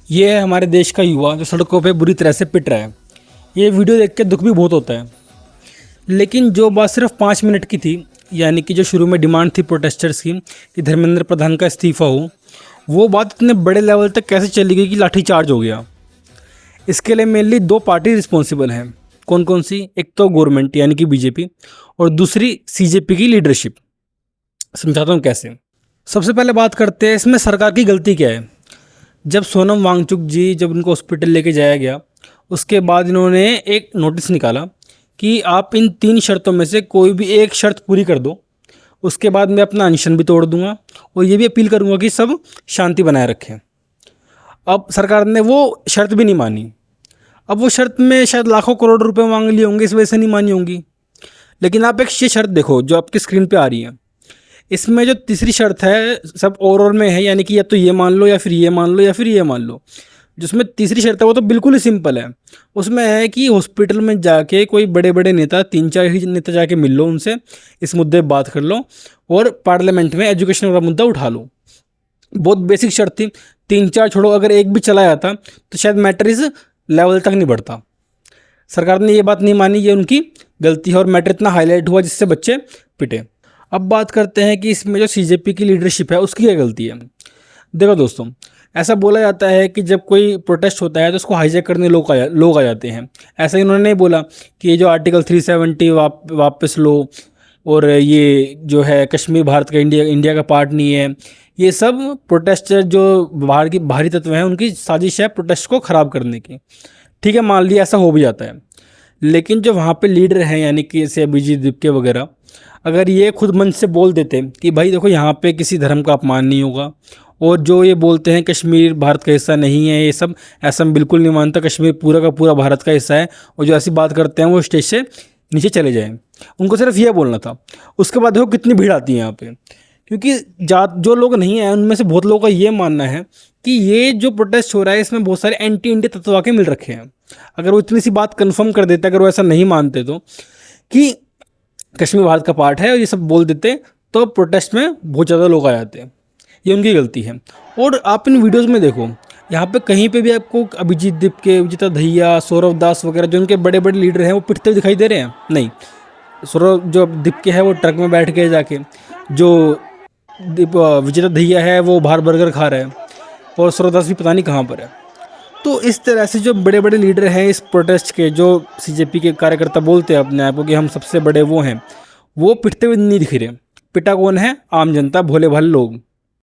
ये है हमारे देश का युवा जो सड़कों पे बुरी तरह से पिट रहा है। ये वीडियो देख के दुख भी बहुत होता है। लेकिन जो बात सिर्फ 5 मिनट की थी, यानी कि जो शुरू में डिमांड थी प्रोटेस्टर्स की कि धर्मेंद्र प्रधान का इस्तीफ़ा हो, वो बात इतने बड़े लेवल तक कैसे चली गई कि लाठीचार्ज हो गया। इसके लिए मेनली दो पार्टी रिस्पॉन्सिबल हैं। कौन कौन सी? एक तो गवर्नमेंट यानी कि बीजेपी, और दूसरी सीजेपी की लीडरशिप। समझाता हूँ कैसे। सबसे पहले बात करते हैं इसमें सरकार की गलती क्या है। जब सोनम वांगचुक जी जब उनको हॉस्पिटल लेके जाया गया, उसके बाद इन्होंने एक नोटिस निकाला कि आप इन 3 शर्तों में से कोई भी एक शर्त पूरी कर दो, उसके बाद मैं अपना अनशन भी तोड़ दूंगा और ये भी अपील करूंगा कि सब शांति बनाए रखें। अब सरकार ने वो शर्त भी नहीं मानी। अब वो शर्त में शायद लाखों करोड़ रुपए मांग लिए होंगे, इस वजह से नहीं मानी होंगी। लेकिन आप एक ये शर्त देखो जो आपकी स्क्रीन पे आ रही है। इसमें जो तीसरी शर्त है सब और में है, यानी कि या तो ये मान लो या फिर ये मान लो या फिर ये मान लो। जिसमें तीसरी शर्त है वो तो बिल्कुल ही सिंपल है। उसमें है कि हॉस्पिटल में जाके कोई बड़े बड़े नेता, 3-4 ही नेता जाके मिल लो उनसे, इस मुद्दे पर बात कर लो और पार्लियामेंट में एजुकेशन वाला मुद्दा उठा लो। बहुत बेसिक शर्त थी। 3-4 छोड़ो, अगर एक भी चला जाता तो शायद मैटर इस लेवल तक नहीं बढ़ता। सरकार ने ये बात नहीं मानी, ये उनकी गलती है और मैटर इतना हाईलाइट हुआ जिससे बच्चे पिटे। अब बात करते हैं कि इसमें जो सीजेपी की लीडरशिप है उसकी क्या गलती है। देखो दोस्तों, ऐसा बोला जाता है कि जब कोई प्रोटेस्ट होता है तो उसको हाईजैक करने लोग आ जाते हैं। ऐसा इन्होंने नहीं बोला कि ये जो आर्टिकल 370 वापस लो और ये जो है कश्मीर भारत का इंडिया का पार्ट नहीं है। ये सब प्रोटेस्टर जो बाहरी तत्व हैं उनकी साजिश है प्रोटेस्ट को ख़राब करने की। ठीक है, मान लिया ऐसा हो भी जाता है। लेकिन जो वहाँ पे लीडर हैं यानी कि जैसे अभिजीत दीपके वगैरह, अगर ये खुद मन से बोल देते कि भाई देखो यहाँ पे किसी धर्म का अपमान नहीं होगा, और जो ये बोलते हैं कश्मीर भारत का हिस्सा नहीं है, ये सब ऐसा मैं बिल्कुल नहीं मानता, कश्मीर पूरा का पूरा भारत का हिस्सा है, और जो ऐसी बात करते हैं वो स्टेज से नीचे चले जाएँ। उनको सिर्फ ये बोलना था। उसके बाद देखो कितनी भीड़ आती है यहाँ पे, क्योंकि जो लोग नहीं हैं उनमें से बहुत लोगों का ये मानना है कि ये जो प्रोटेस्ट हो रहा है इसमें बहुत सारे एंटी इंडिया तत्व आके मिल रखे हैं। अगर वो इतनी सी बात कंफर्म कर देते, अगर वो ऐसा नहीं मानते तो कि कश्मीर भारत का पार्ट है और ये सब बोल देते, तो प्रोटेस्ट में बहुत ज़्यादा लोग आ जाते हैं। ये उनकी गलती है। और आप इन वीडियोज़ में देखो, यहाँ पे कहीं पे भी आपको अभिजीत दीपके, विजेता दहिया, सौरव दास वगैरह जो उनके बड़े बड़े लीडर हैं वो पिटते हुए दिखाई दे रहे हैं? नहीं। सौरव जो दीपके है वो ट्रक में बैठ के जाके, जो विजेता दहिया है वो बाहर बर्गर खा रहा है, और सौरव दास भी पता नहीं कहाँ पर है। तो इस तरह से जो बड़े बड़े लीडर हैं इस प्रोटेस्ट के, जो सीजेपी के कार्यकर्ता बोलते हैं अपने आप को कि हम सबसे बड़े वो हैं, वो पिटते हुए नहीं दिख रहे। पिटा कौन है? आम जनता, भोले भाले लोग।